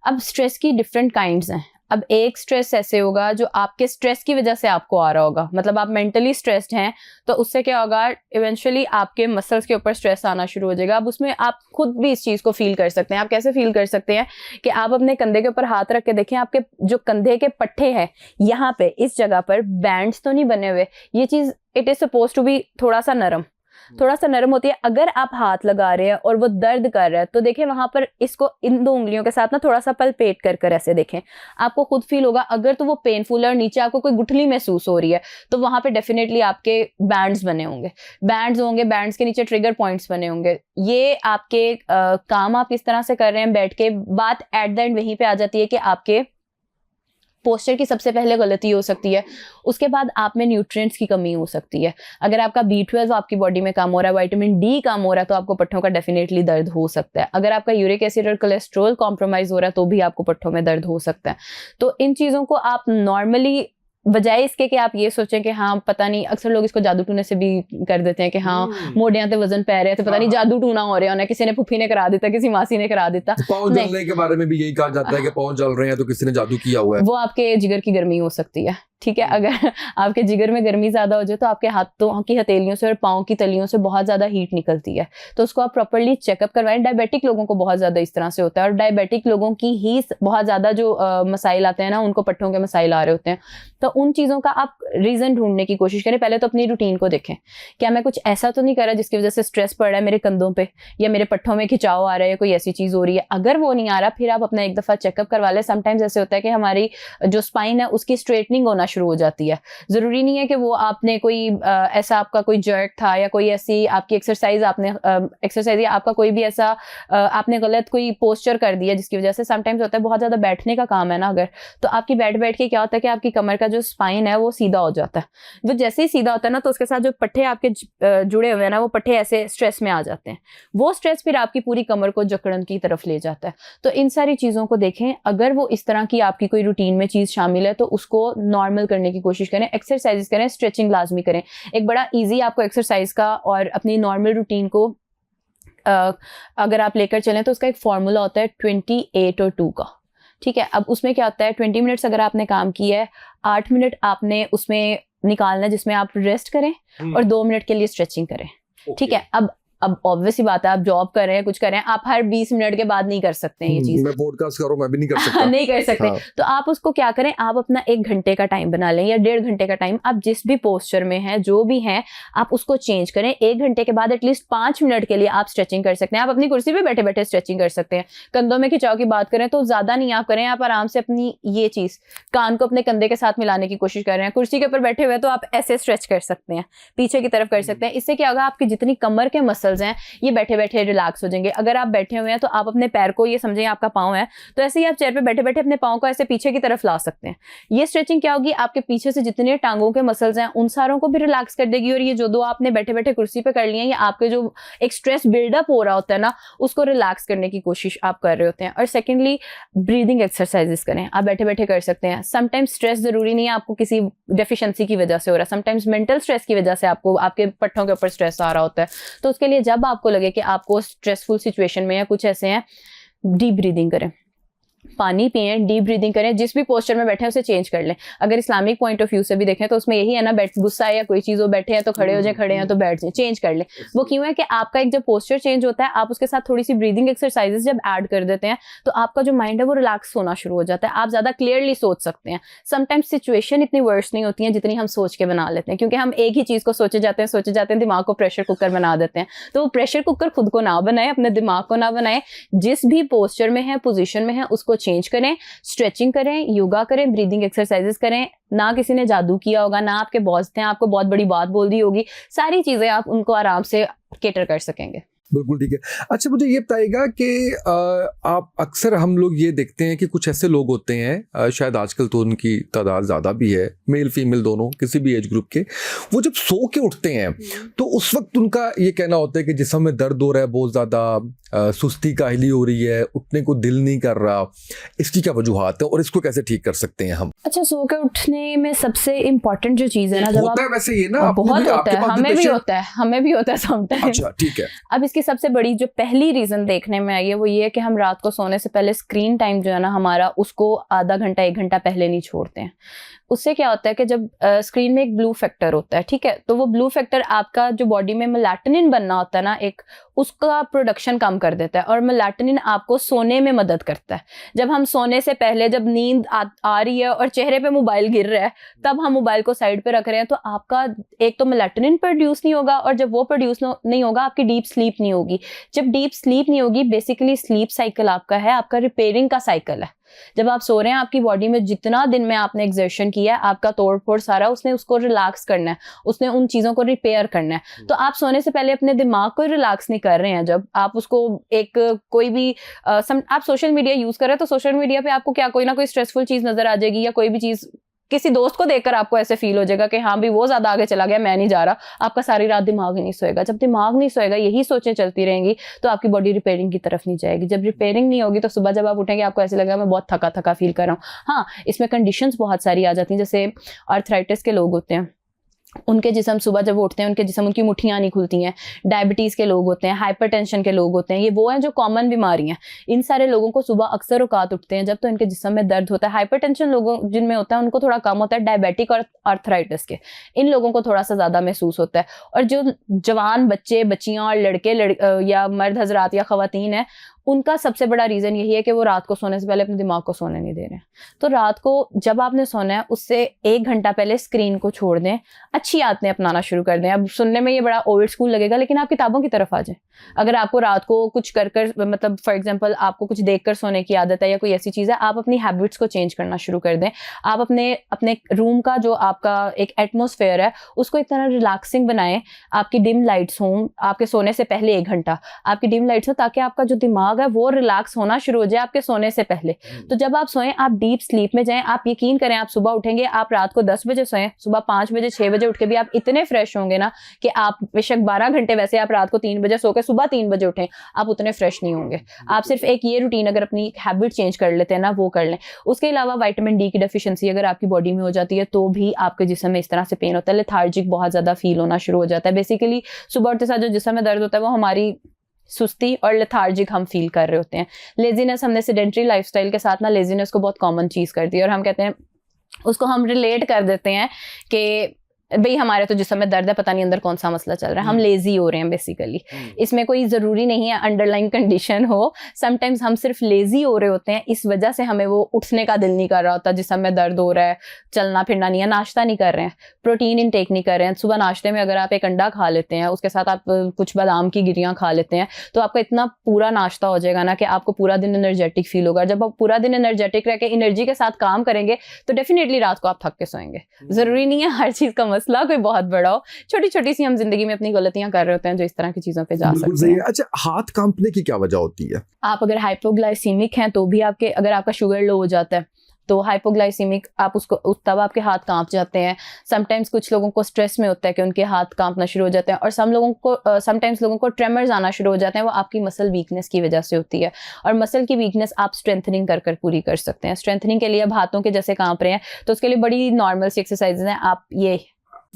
अब स्ट्रेस की डिफरेंट काइंड्स हैं। अब एक स्ट्रेस ऐसे होगा जो आपके स्ट्रेस की वजह से आपको आ रहा होगा, मतलब आप मेंटली स्ट्रेस्ड हैं तो उससे क्या होगा, इवेंचुअली आपके मसल्स के ऊपर स्ट्रेस आना शुरू हो जाएगा। अब उसमें आप खुद भी इस चीज़ को फील कर सकते हैं। आप कैसे फील कर सकते हैं कि आप अपने कंधे के ऊपर हाथ रख के देखें, आपके जो कंधे के पट्टे हैं यहाँ पे इस जगह पर बैंड्स तो नहीं बने हुए। ये चीज़ it is suppose to be थोड़ा सा नरम होती है। अगर आप हाथ लगा रहे हैं और वो दर्द कर रहा है तो देखें वहां पर, इसको इन 2 उंगलियों के साथ ना थोड़ा सा पलपेट कर ऐसे देखें, आपको खुद फील होगा। अगर तो वो पेनफुल है और नीचे आपको कोई गुठली महसूस हो रही है तो वहां पे डेफिनेटली आपके बैंड्स बने होंगे, बैंड्स के नीचे ट्रिगर पॉइंट्स बने होंगे। ये आपके काम आप किस तरह से कर रहे हैं बैठ के। बात एट द एंड वहीं पे आ जाती है कि आपके पोस्चर की सबसे पहले गलती हो सकती है, उसके बाद आप में न्यूट्रिएंट्स की कमी हो सकती है। अगर आपका B12 आपकी बॉडी में कम हो रहा है, विटामिन D कम हो रहा है, तो आपको पट्ठों का डेफिनेटली दर्द हो सकता है। अगर आपका यूरिक एसिड और कोलेस्ट्रॉल कॉम्प्रोमाइज हो रहा है तो भी आपको पट्ठों में दर्द हो सकता है। तो इन चीज़ों को आप नॉर्मली, बजाय इसके कि आप ये सोचें कि हाँ पता नहीं, अक्सर लोग इसको जादू टूने से भी कर देते हैं कि हाँ मोडियां ते वजन पै रहे थे, पता नहीं जादू टूना हो रहा है, किसी ने फुफी ने करा देता, किसी मासी ने करा देता। पाँव जलने के बारे में भी यही कहा जाता है कि पाँव जल रहे हैं तो किसी ने जादू किया हुआ है। वो आपके जिगर की गर्मी हो सकती है, ठीक है। अगर आपके जिगर में गर्मी ज्यादा हो जाए तो आपके हाथों की हथेलियों से और पाँव की तलियों से बहुत ज्यादा हीट निकलती है, तो उसको आप प्रॉपर्ली चेकअप करवाएं। डायबिटिक लोगों को बहुत ज्यादा इस तरह से होता है, और डायबिटिक लोगों की ही बहुत ज्यादा जो मसाइल आते हैं ना, उनको पट्ठों के मसाइल आ रहे होते हैं। तो उन चीज़ों का आप रीज़न ढूंढने की कोशिश करें। पहले तो अपनी रूटीन को देखें, क्या मैं कुछ ऐसा तो नहीं कर रहा जिसकी वजह से स्ट्रेस पड़ रहा है मेरे कंधों पे या मेरे पट्ठों में खिंचाव आ रहा है, कोई ऐसी चीज़ हो रही है। अगर वो नहीं आ रहा, फिर आप अपना एक दफ़ा चेकअप करवा लें। समटाइम्स ऐसे होता है कि हमारी जो स्पाइन है उसकी स्ट्रेटनिंग होना शुरू हो जाती है। ज़रूरी नहीं है कि वो आपने कोई ऐसा आपका कोई जर्क था या कोई ऐसी आपकी एक्सरसाइज या आपका कोई भी ऐसा आपने गलत कोई पोस्चर कर दिया जिसकी वजह से। समटाइम्स होता है बहुत ज़्यादा बैठने का काम है ना अगर, तो आपकी बैठ के क्या होता है कि आपकी कमर का जो स्पाइन है वो सीधा हो जाता है। वो जैसे ही सीधा होता है ना, तो उसके साथ जो पट्टे आपके जुड़े हुए हैं ना, वो पट्टे ऐसे स्ट्रेस में आ जाते हैं। वो स्ट्रेस फिर आपकी पूरी कमर को जकड़न की तरफ ले जाता है। तो इन सारी चीज़ों को देखें। अगर वो इस तरह की आपकी कोई रूटीन में चीज़ शामिल है तो उसको नॉर्मल मुकम्मल करने की कोशिश करें, एक्सरसाइज करें, स्ट्रेचिंग लाजमी करें। एक बड़ा ईजी आपको एक्सरसाइज का और अपनी नॉर्मल रूटीन को अगर आप लेकर चलें तो उसका एक फार्मूला होता है 28 और 2 का, ठीक है। अब उसमें क्या होता है, 20 मिनट्स अगर आपने काम किया है, 8 मिनट आपने उसमें निकालना है जिसमें आप रेस्ट करें और 2 मिनट के लिए स्ट्रेचिंग करें, ठीक है। अब ऑब्वियस ही बात है, आप जॉब कर रहे हैं, कुछ कर रहे हैं, आप हर 20 मिनट के बाद नहीं कर सकते हैं ये चीज। मैं पॉडकास्ट कर रहा हूं, मैं भी नहीं कर सकता। नहीं कर सकते। हाँ। तो आप उसको क्या करें, आप अपना 1 घंटे का टाइम बना लें या 1.5 घंटे का टाइम, आप जिस भी पोस्चर में हैं, जो भी हैं, आप उसको चेंज करें। 1 घंटे के बाद एटलीस्ट 5 मिनट के लिए आप स्ट्रेचिंग कर सकते हैं। आप अपनी कुर्सी पे बैठे बैठे स्ट्रेचिंग कर सकते हैं। कंधों में खिंचाव की बात करें तो ज्यादा नहीं आप करें, आप आराम से अपनी ये चीज कान को अपने कंधे के साथ मिलाने की कोशिश कर रहे हैं। कुर्सी के ऊपर बैठे हुए तो आप ऐसे स्ट्रेच कर सकते हैं, पीछे की तरफ कर सकते हैं। इससे क्या होगा, आपकी जितनी कमर के मसल्स हैं ये बैठे बैठे रिलैक्स हो जाएंगे। अगर आप बैठे हुए हैं तो आप अपने पैर को, ये समझें आपका पाँव है, तो ऐसे ही आप चेयर पे बैठे बैठे अपने पाँव को ऐसे पीछे की तरफ ला सकते हैं। ये स्ट्रेचिंग क्या होगी, आपके पीछे से जितने टांगों के मसल्स हैं उन सारों को भी रिलैक्स कर देगी, और ये जो 2 आपने बैठे बैठे कुर्सी पे कर लिए हैं, ये आपके जो एक स्ट्रेस बिल्डअप हो रहा होता है ना, उसको रिलैक्स करने की कोशिश आप कर रहे होते हैं। और सेकेंडली, ब्रीदिंग एक्सरसाइजेस करें, आप बैठे बैठे कर सकते हैं। समटाइम्स स्ट्रेस जरूरी नहीं है आपको किसी डेफिशिएंसी की वजह से हो रहा है, समटाइम्स मेंटल स्ट्रेस की वजह से आपको आपके पट्टों के ऊपर स्ट्रेस आ रहा होता है। तो उसके लिए जब आपको लगे कि आपको स्ट्रेसफुल सिचुएशन में या कुछ ऐसे हैं, डीप ब्रीदिंग करें, पानी पिए, डीप ब्रीदिंग करें, जिस भी पोस्चर में बैठे हैं उसे चेंज कर लें। अगर इस्लामिक पॉइंट ऑफ व्यू से भी देखें तो उसमें यही है ना, बैठ गुस्सा है या कोई चीज़ हो, बैठे हैं तो खड़े हो जाए, खड़े हैं तो बैठ जाए, चेंज कर लें। वो क्यों है कि आपका एक जब पोस्चर चेंज होता है, आप उसके साथ थोड़ी सी ब्रीदिंग एक्सरसाइजेस जब ऐड कर देते हैं तो आपका जो माइंड है वो रिलैक्स होना शुरू हो जाता है, आप ज़्यादा क्लियरली सोच सकते हैं। समटाइम्स सिचुएशन इतनी वर्स नहीं होती है जितनी हम सोच के बना लेते हैं, क्योंकि हम एक ही चीज़ को सोचे जाते हैं, दिमाग को प्रेशर कुकर बना देते हैं। तो वो प्रेशर कुकर खुद को ना बनाए, अपने दिमाग को ना बनाए, जिस भी पोस्चर में है, पोजिशन में है, उसको चेंज करें, स्ट्रेचिंग करें, योगा करें, ब्रीदिंग एक्सरसाइजेस करें। ना किसी ने जादू किया होगा, ना आपके बॉस ने आपको बहुत बड़ी बात बोल दी होगी, सारी चीजें आप उनको आराम से केटर कर सकेंगे। बिल्कुल ठीक है। अच्छा, मुझे ये बताइएगा कि आप अक्सर हम लोग ये देखते हैं कि कुछ ऐसे लोग होते हैं, शायद आजकल तो उनकी तादाद ज़्यादा भी है, मेल फीमेल दोनों, किसी भी एज ग्रुप के, वो जब सो के उठते हैं तो उस वक्त उनका ये कहना होता है कि जिस्म में दर्द हो रहा है बहुत ज़्यादा, सुस्ती काहली हो रही है, उठने को दिल नहीं कर रहा। इसकी क्या वजूहात है और इसको कैसे ठीक कर सकते हैं हम? अच्छा, सो के उठने में सबसे इम्पोर्टेंट जो चीज़ है ना, जब होता है वैसे ये ना, बहुत होता है, हमें भी होता है समटाइम। अच्छा, ठीक है। अब इसकी सबसे बड़ी जो पहली रीजन देखने में आई है वो ये है कि हम रात को सोने से पहले स्क्रीन टाइम जो है ना हमारा, उसको आधा घंटा 1 घंटा पहले नहीं छोड़ते हैं। उससे क्या होता है कि जब स्क्रीन में एक ब्लू फैक्टर होता है, ठीक है, तो वो ब्लू फैक्टर आपका जो बॉडी में मेलाटोनिन बनना होता है ना, एक उसका प्रोडक्शन कम कर देता है, और मेलाटोनिन आपको सोने में मदद करता है। जब हम सोने से पहले, जब नींद आ रही है और चेहरे पे मोबाइल गिर रहा है, तब हम मोबाइल को साइड पे रख रहे हैं, तो आपका एक तो मेलाटोनिन प्रोड्यूस नहीं होगा, और जब वो प्रोड्यूस नहीं होगा आपकी डीप स्लीप नहीं होगी। जब डीप स्लीप नहीं होगी, बेसिकली स्लीप साइकिल आपका है, आपका रिपेयरिंग का साइकिल है। जब आप सो रहे हैं, आपकी बॉडी में जितना दिन में आपने एक्सर्शन किया है, आपका तोड़ फोड़ सारा, उसने उसको रिलैक्स करना है, उसने उन चीज़ों को रिपेयर करना है। तो आप सोने से पहले अपने दिमाग को रिलैक्स नहीं कर रहे हैं। जब आप उसको एक कोई भी आप सोशल मीडिया यूज़ कर रहे हैं, तो सोशल मीडिया पे आपको क्या कोई ना कोई स्ट्रेसफुल चीज़ नजर आ जाएगी, या कोई भी चीज़ किसी दोस्त को देखकर आपको ऐसे फील हो जाएगा कि हाँ भी वो ज्यादा आगे चला गया, मैं नहीं जा रहा। आपका सारी रात दिमाग ही नहीं सोएगा। जब दिमाग नहीं सोएगा, यही सोचें चलती रहेंगी, तो आपकी बॉडी रिपेयरिंग की तरफ नहीं जाएगी। जब रिपेयरिंग नहीं होगी तो सुबह जब आप उठेंगे आपको ऐसे लगेगा मैं बहुत थका थका फील कर रहा हूँ। हाँ, इसमें कंडीशंस बहुत सारी आ जाती हैं, जैसे आर्थराइटिस के लोग होते हैं, उनके जिस्म सुबह जब उठते हैं उनके जिस्म, उनकी मुठ्ठियाँ नहीं खुलती हैं। डायबिटीज़ के लोग होते हैं, हाइपरटेंशन के लोग होते हैं, ये वो हैं जो कॉमन बीमारी हैं। इन सारे लोगों को सुबह अक्सर औकात उठते हैं जब तो इनके जिस्म में दर्द होता है। हाइपरटेंशन लोगों जिनमें होता है उनको थोड़ा कम होता है, डायबिटिक और आर्थराइटिस के इन लोगों को थोड़ा सा ज़्यादा महसूस होता है। और जो जवान बच्चे बच्चियाँ और लड़के या मर्द हजरात या ख़वातीन हैं, उनका सबसे बड़ा रीज़न यही है कि वो रात को सोने से पहले अपने दिमाग को सोने नहीं दे रहे हैं। तो रात को जब आपने सोना है उससे 1 घंटा पहले स्क्रीन को छोड़ दें, अच्छी आदतें अपनाना शुरू कर दें। अब सुनने में ये बड़ा ओल्ड स्कूल लगेगा, लेकिन आप किताबों की तरफ आ जाएं। अगर आपको रात को कुछ कर मतलब फॉर एग्जांपल आपको कुछ देखकर सोने की आदत है या कोई ऐसी चीज़ है, आप अपनी हैबिट्स को चेंज करना शुरू कर दें। आप अपने रूम का जो आपका एक एटमॉस्फेयर है उसको इतना रिलैक्सिंग बनाएं। आपकी डिम लाइट्स हों, आपके सोने से पहले 1 घंटा आपकी डिम लाइट्स हो, ताकि आपका जो दिमाग दिमाग है वो रिलैक्स होना शुरू हो जाए आपके सोने से पहले। तो जब आप सोएं, आप डीप स्लीप में जाएं, आप यकीन करें आप सुबह उठेंगे, आप रात को 10 बजे सोएं, सुबह 5 बजे 6 बजे उठ के भी आप इतने फ्रेश होंगे ना कि आप बेशक 12 घंटे, वैसे आप रात को 3 बजे सो के सुबह 3 बजे उठें, आप उतने फ्रेश नहीं होंगे। आप सिर्फ एक ये रूटीन अगर अपनी हैबिट चेंज कर लेते हैं ना, वो कर लें। उसके अलावा विटामिन डी की डेफिशिएंसी अगर आपकी बॉडी में हो जाती है तो भी आपके जिस्म में इस तरह से पेन होता है, लेथार्जिक बहुत ज्यादा फील होना शुरू हो जाता है। बेसिकली सुबह उठते साथ जो जिस्म में दर्द होता है वो हमारी सुस्ती और लेथार्जिक हम फील कर रहे होते हैं। लेजीनेस, हमने सेडेंटरी लाइफस्टाइल के साथ ना लेजीनेस को बहुत कॉमन चीज कर दी है और हम कहते हैं, उसको हम रिलेट कर देते हैं कि भाई हमारे तो जिस्म में दर्द है, पता नहीं अंदर कौन सा मसला चल रहा है, हम लेजी हो रहे हैं बेसिकली। इसमें कोई ज़रूरी नहीं है अंडरलाइन कंडीशन हो, समटाइम्स हम सिर्फ लेजी हो रहे होते हैं, इस वजह से हमें वो उठने का दिल नहीं कर रहा होता, जिस्म में दर्द हो रहा है, चलना फिरना नहीं है, नाश्ता नहीं कर रहे हैं, प्रोटीन इनटेक नहीं कर रहे हैं। सुबह नाश्ते में अगर आप एक अंडा खा लेते हैं, उसके साथ आप कुछ बादाम की गिरियाँ खा लेते हैं, तो आपका इतना पूरा नाश्ता हो जाएगा ना कि आपको पूरा दिन एनर्जेटिक फील होगा। जब आप पूरा दिन एनर्जेटिक रह के एनर्जी के साथ काम करेंगे तो डेफिनेटली रात को आप थक के सोएंगे। ज़रूरी नहीं है हर चीज़ का मसला कोई बहुत बड़ा हो, छोटी छोटी सी हम जिंदगी में अपनी गलतियां कर रहे होते हैं जो इस तरह की चीजों पे जा सकते हैं। अच्छा, हाथ कांपने की क्या वजह होती है? आप अगर हाइपोग्लाइसीमिक हैं तो भी आपके, अगर आपका शुगर लो हो जाता है तो हाइपोग्लाइसीमिक आप उसको तब आपके हाथ कांप जाते हैं। समटाइम्स कुछ लोगों को स्ट्रेस में होता है कि उनके हाथ कांपना शुरू हो जाते हैं, और समटाइम्स लोगों को ट्रेमर्स आना शुरू हो जाते हैं। वो आपकी मसल वीकनेस की वजह से होती है, और मसल की वीकनेस आप स्ट्रेंथनिंग कर पूरी कर सकते हैं। स्ट्रेंथनिंग के लिए अब हाथों के जैसे कांप रहे हैं तो उसके लिए बड़ी नॉर्मल सी एक्सरसाइज हैं। आप ये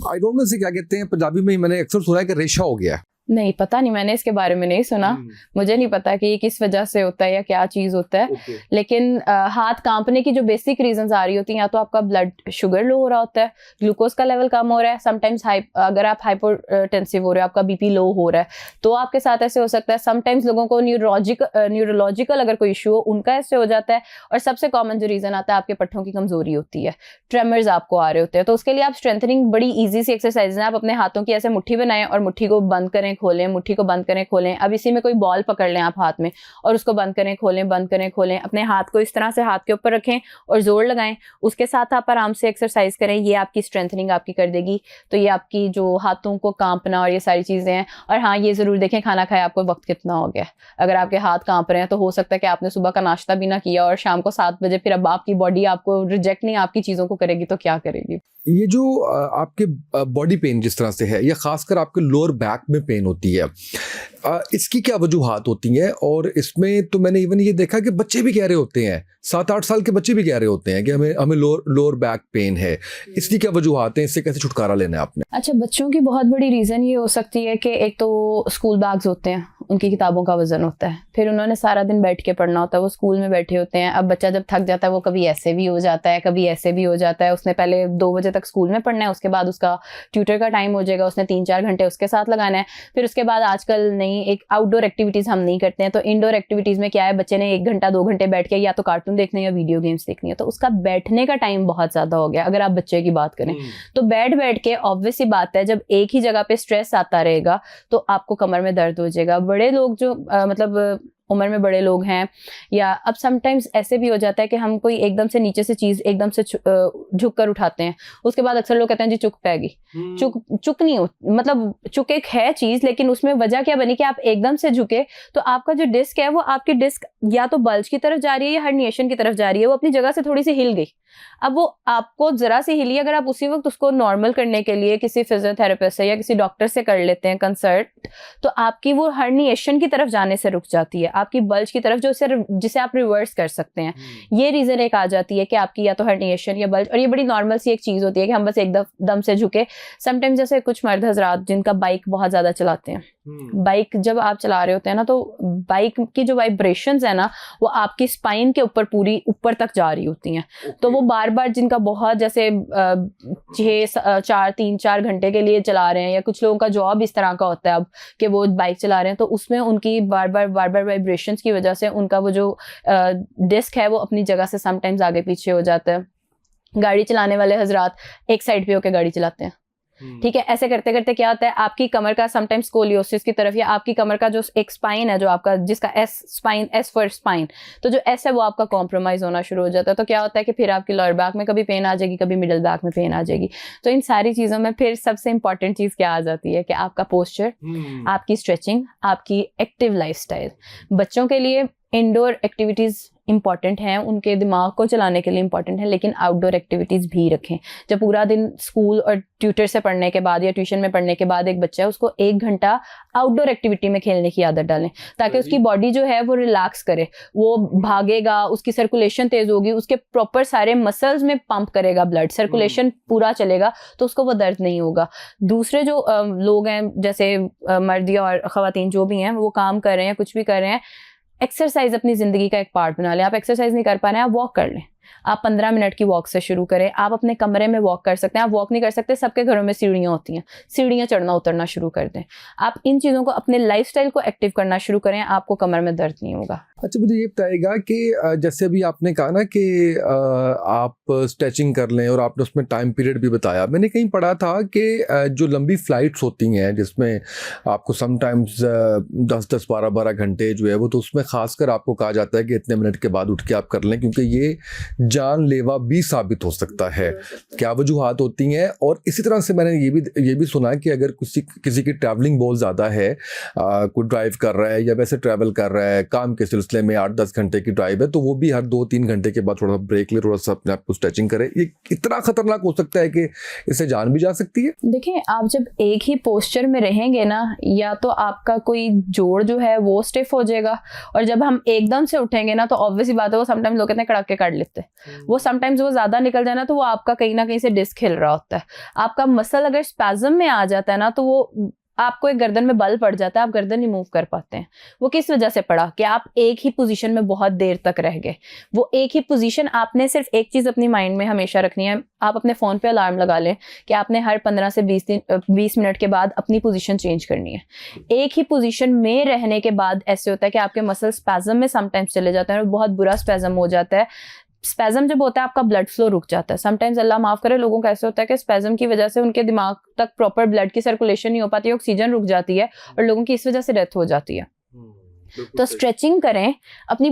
आई डोंट नो से क्या कहते हैं पंजाबी में, मैंने अक्सर सुना है कि रेशा हो गया। नहीं, पता नहीं, मैंने इसके बारे में नहीं सुना, मुझे नहीं पता कि ये किस वजह से होता है या क्या चीज होता है। लेकिन हाथ कांपने की जो बेसिक रीजंस आ रही होती हैं, या तो आपका ब्लड शुगर लो हो रहा होता है, ग्लूकोज का लेवल कम हो रहा है, समटाइम्स अगर आप हाइपोटेंसिव हो रहे हो, आपका बीपी लो हो रहा है तो आपके साथ ऐसे हो सकता है। समटाइम्स लोगों को न्यूरोलॉजिकल अगर कोई इशू हो उनका ऐसे हो जाता है, और सबसे कॉमन जो रीजन आता है आपके पट्टों की कमजोरी होती है, ट्रेमर्स आपको आ रहे होते हैं। तो उसके लिए आप स्ट्रेंथनिंग बड़ी ईजी सी एक्सरसाइज है, आप अपने हाथों की ऐसे मुट्ठी बनाएं और मुट्ठी को बंद करें खोलें, मुट्ठी को बंद करें खोलें। अब इसी में कोई बॉल पकड़ लें आप हाथ में और उसको बंद करें खोलें, बंद करें खोलें। अपने हाथ को इस तरह से हाथ के ऊपर रखें और जोर लगाएं, उसके साथ आप आराम से एक्सरसाइज करें। ये आपकी स्ट्रेंथनिंग आपकी कर देगी। तो ये आपकी जो हाथों को कांपना और ये सारी चीजें हैं। और हाँ, ये जरूर देखें खाना खाए आपको वक्त कितना हो गया। अगर आपके हाथ कांप रहे हैं तो हो सकता है कि आपने सुबह का नाश्ता भी ना किया और शाम को 7 बजे फिर अब आपकी बॉडी आपको रिजेक्ट नहीं आपकी चीजों को करेगी तो क्या करेगी। ये जो आपके बॉडी पेन जिस तरह से है, या खासकर आपके लोअर बैक में पेन होती है, इसकी क्या वजूहात होती हैं? और इसमें तो मैंने इवन ये देखा कि बच्चे भी कह रहे होते हैं, 7-8 साल के बच्चे भी कह रहे होते हैं कि हमें लोअर बैक पेन है। इसकी क्या वजूहात हैं? इससे कैसे छुटकारा लेना है आपने? अच्छा, बच्चों की बहुत बड़ी रीज़न ये हो सकती है कि एक तो स्कूल बैग्स होते हैं, उनकी किताबों का वजन होता है, फिर उन्होंने सारा दिन बैठ के पढ़ना होता है, वो स्कूल में बैठे होते हैं। अब बच्चा जब थक जाता है वो कभी ऐसे भी हो जाता है, कभी ऐसे भी हो जाता है। उसने पहले 2 बजे तक स्कूल में पढ़ना है, उसके बाद उसका ट्यूटर का टाइम हो जाएगा, उसने 3-4 घंटे उसके साथ लगाना है। फिर उसके बाद आजकल नई एक आउटडोर एक्टिविटीज़ हम नहीं करते हैं, तो इंडोर एक्टिविटीज़ में क्या है, बच्चे ने 1 घंटा 2 घंटे बैठ के या तो कार्टून देखने या वीडियो गेम्स देखनी है, तो उसका बैठने का टाइम बहुत ज़्यादा हो गया। अगर आप बच्चे की बात करें तो बैठ के ऑब्वियस सी बात है, जब एक ही जगह पे स्ट्रेस आता रहेगा तो आपको कमर में दर्द हो जाएगा। बड़े लोग जो मतलब उम्र में बड़े लोग हैं, या अब समटाइम्स ऐसे भी हो जाता है कि हम कोई एकदम से नीचे से चीज़ एकदम से झुक कर उठाते हैं, उसके बाद अक्सर लोग कहते हैं जी चुक पैगी। चुक नहीं हो, मतलब चुक एक है चीज़, लेकिन उसमें वजह क्या बनी कि आप एकदम से झुके तो आपका जो डिस्क है वो आपकी डिस्क या तो बल्ज की तरफ जा रही है या हर्निएशन की तरफ जा रही है, वो अपनी जगह से थोड़ी सी हिल गई। अब वो आपको जरा सी हिली, अगर आप उसी वक्त उसको नॉर्मल करने के लिए किसी फिजियोथेरेपिस्ट से या किसी डॉक्टर से कर लेते हैं कंसल्ट, तो आपकी वो हर्निएशन की तरफ जाने से रुक जाती है, आपकी बल्ज की तरफ जिसे आप रिवर्स कर सकते हैं। ये रीजन एक आ जाती है कि आपकी या तो हर्निएशन या बल्ज, और ये बड़ी नॉर्मल सी एक चीज होती है कि हम बस एकदम से झुके। समटाइम्स जैसे कुछ मर्द हजरात जिनका बाइक बहुत ज्यादा चलाते हैं, बाइक जब आप चला रहे होते हैं ना तो बाइक की जो वाइब्रेशंस है ना वो आपकी स्पाइन के ऊपर पूरी ऊपर तक जा रही होती हैं। तो वो बार बार जिनका बहुत जैसे 3-4 घंटे के लिए चला रहे हैं, या कुछ लोगों का जॉब इस तरह का होता है अब कि वो बाइक चला रहे हैं, तो उसमें उनकी बार बार वाइब्रेशंस की वजह से उनका वो जो डिस्क है वो अपनी जगह से समटाइम्स आगे पीछे हो जाता है। गाड़ी चलाने वाले हजरात एक साइड पे होकर गाड़ी चलाते हैं, ठीक है, ऐसे करते करते क्या होता है, आपकी कमर का समटाइम्स स्कोलियोसिस की तरफ, या आपकी कमर का जो एक स्पाइन है, जो आपका जिसका एस फॉर स्पाइन, तो जो एस है वो आपका कॉम्प्रोमाइज होना शुरू हो जाता है। तो क्या होता है कि फिर आपकी लोअर बैक में कभी पेन आ जाएगी, कभी मिडिल बैक में पेन आ जाएगी। तो इन सारी चीज़ों में फिर सबसे इंपॉर्टेंट चीज़ क्या आ जाती है कि आपका पोस्चर, आपकी स्ट्रेचिंग, आपकी एक्टिव लाइफस्टाइल। बच्चों के लिए इंडोर एक्टिविटीज़ इंपॉर्टेंट हैं, उनके दिमाग को चलाने के लिए इंपॉर्टेंट है, लेकिन आउटडोर एक्टिविटीज़ भी रखें। जब पूरा दिन स्कूल और ट्यूटर से पढ़ने के बाद या ट्यूशन में पढ़ने के बाद एक बच्चा है, उसको 1 घंटा आउटडोर एक्टिविटी में खेलने की आदत डालें, ताकि उसकी बॉडी जो है वो रिलैक्स करे, वो भागेगा, उसकी सर्कुलेशन तेज़ होगी, उसके प्रॉपर सारे मसल्स में पंप करेगा ब्लड, सर्कुलेशन पूरा चलेगा, तो उसको वो दर्द नहीं होगा। दूसरे जो लोग हैं, जैसे मर्द या और ख़वातीन जो भी हैं, वो काम कर रहे हैं, कुछ भी कर रहे हैं, एक्सरसाइज अपनी ज़िंदगी का एक पार्ट बना लें। आप एक्सरसाइज नहीं कर पा रहे हैं, आप वॉक कर लें। आप 15 मिनट की वॉक से शुरू करें। आप अपने कमरे में वॉक कर सकते हैं। आप वॉक नहीं कर सकते, सबके घरों में सीढ़ियाँ होती हैं, सीढ़ियाँ चढ़ना उतरना शुरू कर दें। आप इन चीज़ों को, अपने लाइफस्टाइल को एक्टिव करना शुरू करें, आपको कमर में दर्द नहीं होगा। अच्छा, मुझे ये बताइएगा कि जैसे अभी आपने कहा ना कि आप स्ट्रेचिंग कर लें, और आपने उसमें टाइम पीरियड भी बताया। मैंने कहीं पढ़ा था कि जो लंबी फ्लाइट्स होती हैं, जिसमें आपको समटाइम्स 10-10, 12-12 घंटे जो है वो, तो उसमें खासकर आपको कहा जाता है कि इतने मिनट के बाद उठ के आप कर लें, क्योंकि ये जानलेवा भी साबित हो सकता है। क्या वजूहात होती हैं? और इसी तरह से मैंने ये भी सुना कि अगर किसी की ट्रैवलिंग बहुत ज़्यादा है, कोई ड्राइव कर रहा है या वैसे ट्रैवल कर रहा है, काम के सिलसिले में 8-10 घंटे की ड्राइव है, तो वो भी हर 2-3 घंटे के बाद थोड़ा सा ब्रेक ले, थोड़ा सा अपने आप को स्ट्रेचिंग करे। ये इतना खतरनाक हो सकता है कि इससे जान भी जा सकती है। देखिए, आप जब एक ही पोस्चर में रहेंगे ना, या तो आपका कोई जोड़ जो है वो स्टिफ हो जाएगा, और जब हम एकदम से उठेंगे ना, तो ऑब्वियसली बात है, वो समटाइम्स लोग कहते हैं कड़ाके काट लेते हैं, वो समटाइम्स वो ज्यादा निकल जाए ना, तो वो आपका कहीं ना कहीं से डिस्क हिल रहा होता है। आपका मसल अगर स्पैज्म में आ जाता है ना, तो वो आपको एक गर्दन में बल पड़ जाता है, आप गर्दन नहीं मूव कर पाते हैं। वो किस वजह से पड़ा कि आप एक ही पोजीशन में बहुत देर तक रह गए। वो एक ही पोजीशन, आपने सिर्फ एक चीज़ अपनी माइंड में हमेशा रखनी है। आप अपने फ़ोन पे अलार्म लगा लें कि आपने हर 15 से 20 मिनट के बाद अपनी पोजीशन चेंज करनी है। एक ही पोजीशन में रहने के बाद ऐसे होता है कि आपके मसल स्पैज्म में समटाइम्स चले जाते हैं, और बहुत बुरा स्पैज्म हो जाता है। स्पैज्म जब होता है, आपका ब्लड फ्लो रुक जाता है। समटाइम्स अल्लाह माफ करे, लोगों का ऐसे होता है कि स्पैज्म की वजह से उनके दिमाग तक प्रॉपर ब्लड की सर्कुलेशन नहीं हो पाती, ऑक्सीजन रुक जाती है, और लोगों की इस वजह से डेथ हो जाती है। तो स्ट्रेचिंग करें, अपनी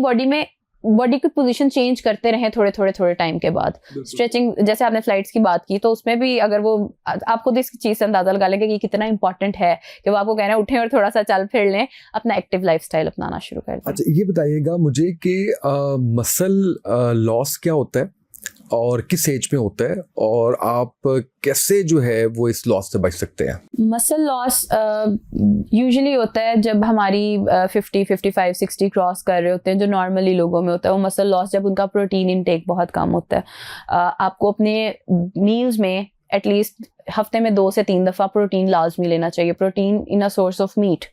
बॉडी की पोजीशन चेंज करते रहें थोड़े टाइम के बाद। स्ट्रेचिंग, जैसे आपने फ्लाइट्स की बात की, तो उसमें भी अगर वो, आप खुद इस चीज़ से अंदाजा लगा लेंगे कि कितना इंपॉर्टेंट है कि वो आपको कह रहे हैं उठें और थोड़ा सा चल फिर लें, अपना एक्टिव लाइफस्टाइल अपनाना शुरू कर दें। अच्छा, ये बताइएगा मुझे कि मसल लॉस क्या होता है और किस एज में होता है, और आप कैसे जो है वो इस लॉस से बच सकते हैं? मसल लॉस यूजुअली होता है जब हमारी 50, 55, 60 क्रॉस कर रहे होते हैं, जो नॉर्मली लोगों में होता है। वो मसल लॉस जब उनका प्रोटीन इनटेक बहुत कम होता है। आपको अपने मील्स में एटलीस्ट हफ्ते में 2 से 3 दफ़ा प्रोटीन लाजमी लेना चाहिए। Protein in a source of meat,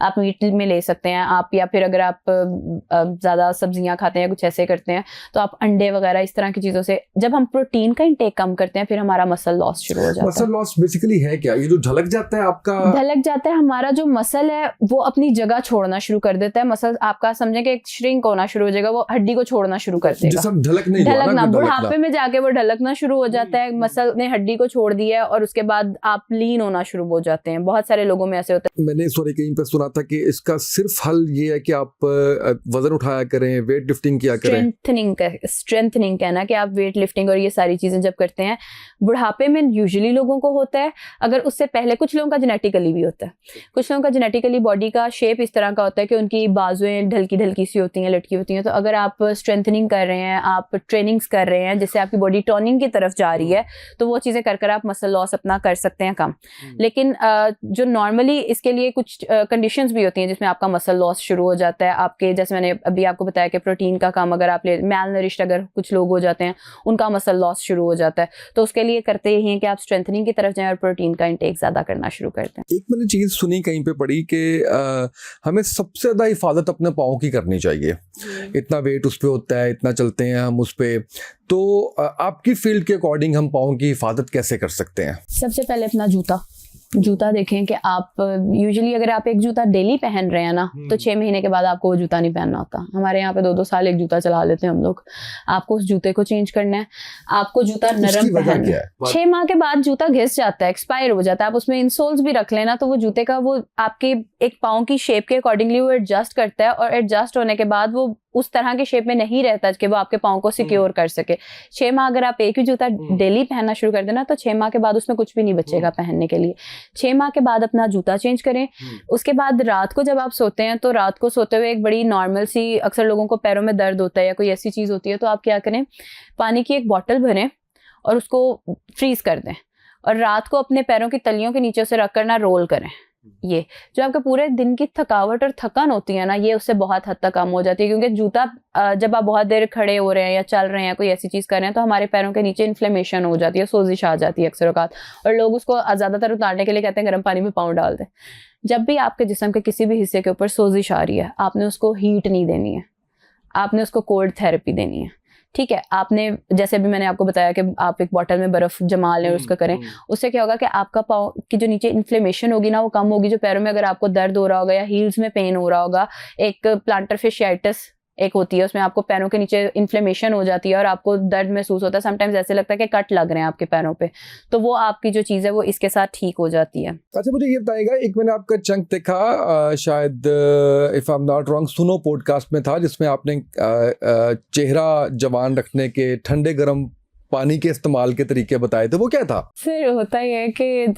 आप मीट में ले सकते हैं आप, या फिर अगर आप ज़्यादा सब्जियां खाते हैं, कुछ ऐसे करते हैं, तो आप अंडे वगैरह इस तरह की चीज़ों से, जब हम प्रोटीन का इंटेक कम करते हैं, फिर हमारा मसल लॉस शुरू हो जाता है। मसल लॉस बेसिकली है क्या? ये जो झलक जाता है आपका, ढलक जाता है हमारा जो मसल है, वो अपनी जगह छोड़ना शुरू कर देता है। मसल आपका समझे कि श्रिंक होना शुरू हो जाएगा, वो हड्डी को छोड़ना शुरू कर देगा। ढलकना, बुढ़ापे में जाके वो ढलकना शुरू हो जाता है। मसल ने हड्डी को छोड़ दिया है, और उसके बाद आप लीन होना शुरू हो जाते हैं। बहुत सारे लोगों में ऐसे होता है। मैंने कहीं पे सुना था कि इसका सिर्फ हल ये है कि आप वजन उठाया करें, वेट लिफ्टिंग किया करें। स्ट्रेंथनिंग कहना कि आप वेट लिफ्टिंग और ये सारी चीजें जब करते हैं, बुढ़ापे में यूजुअली लोगों को होता है। अगर उससे पहले कुछ लोगों का जेनेटिकली भी होता है। कुछ लोगों का जेनेटिकली बॉडी का शेप इस तरह का होता है कि उनकी बाजुएं ढलकी सी होती हैं, लटकी होती हैं। तो अगर आप स्ट्रेंथनिंग कर रहे हैं, आप ट्रेनिंग्स कर रहे हैं, जिससे आपकी बॉडी टोनिंग की तरफ जा रही है, तो वो चीजें कर आप मसल लॉस अपना कर सकते हैं कम। लेकिन जो नॉर्मली इसके लिए कुछ कंडीशंस भी होती हैं जिसमें आपका मसल लॉस शुरू हो जाता है। आपके, जैसे मैंने अभी आपको बताया कि प्रोटीन का कम अगर आप ले, मैलनरिश्ड अगर कुछ लोग हो जाते हैं, उनका मसल लॉस शुरू हो जाता है। तो उसके लिए करते यही हैं कि आप स्ट्रेंथनिंग की तरफ जाएं और प्रोटीन का इंटेक ज़्यादा करना शुरू करते हैं। एक मैंने चीज़ सुनी, कहीं पे पढ़ी कि हमें सबसे ज़्यादा हिफाजत अपने पाँव की करनी चाहिए। इतना वेट उस पर होता है, इतना चलते हैं हम उस पर। तो आपकी फील्ड के अकॉर्डिंग हम पाँव की हिफाजत कैसे कर सकते हैं? सबसे पहले अपना जूता, जूता देखें कि आप यूजुअली अगर आप एक जूता डेली पहन रहे हैं ना तो 6 महीने के बाद आपको वो जूता नहीं पहनना होता। हमारे यहाँ पे 2-2 साल एक जूता चला लेते हैं हम लोग। आपको उस जूते को चेंज करना है, आपको जूता नरम पहनना है। 6 माह के बाद जूता घिस जाता है, एक्सपायर हो जाता है। आप उसमें इंसोल्स भी रख लेना तो वो जूते का वो आपके एक पाँव की शेप के अकॉर्डिंगली वो एडजस्ट करता है, और एडजस्ट होने के बाद वो उस तरह की शेप में नहीं रहता कि वो आपके पाँव को सिक्योर कर सके। 6 माह अगर आप एक ही जूता डेली पहनना शुरू कर देना तो 6 माह के बाद उसमें कुछ भी नहीं बचेगा पहनने के लिए। 6 माह के बाद अपना जूता चेंज करें। उसके बाद रात को जब आप सोते हैं तो रात को सोते हुए एक बड़ी नॉर्मल सी, अक्सर लोगों को पैरों में दर्द होता है या कोई ऐसी चीज़ होती है, तो आप क्या करें, पानी की एक बॉटल भरें और उसको फ्रीज कर दें और रात को अपने पैरों की तलियों के नीचे से रख कर ना रोल करें। ये जो आपके पूरे दिन की थकावट और थकान होती है ना, ये उससे बहुत हद तक कम हो जाती है। क्योंकि जूता जब आप बहुत देर खड़े हो रहे हैं या चल रहे हैं, कोई ऐसी चीज़ कर रहे हैं, तो हमारे पैरों के नीचे इन्फ्लेमेशन हो जाती है, सोजिश आ जाती है अक्सर औकात। और लोग उसको ज़्यादातर उतारने के लिए कहते हैं गर्म पानी में पाँव डाल दें। जब भी आपके जिस्म के किसी भी हिस्से के ऊपर सोजिश आ रही है, आपने उसको हीट नहीं देनी है, आपने उसको कोल्ड थेरेपी देनी है। ठीक है, आपने जैसे भी मैंने आपको बताया कि आप एक बॉटल में बर्फ जमा लें और उसका करें। उससे क्या होगा कि आपका पाँव की जो नीचे इन्फ्लेमेशन होगी ना वो कम होगी। जो पैरों में अगर आपको दर्द हो रहा होगा या हील्स में पेन हो रहा होगा, एक प्लांटर फिशियाइटिस एक होती है, उसमें आपको पैरों के नीचे इन्फ्लेमेशन हो जाती है और आपको दर्द महसूस होता है। समटाइम्स ऐसे लगता है कि कट लग रहे हैं आपके पैरों पे, तो वो आपकी जो चीज़ है वो इसके साथ ठीक हो जाती है। अच्छा, मुझे ये बताइएगा, एक मैंने आपका चंक देखा, शायद if I am not wrong, सुनो पॉडकास्ट में था, जिसमें आपने चेहरा जवान रखने के ठंडे गर्म पानी के इस्तेमाल के तरीके बताए थे। वो क्या था? फिर होता ही है कि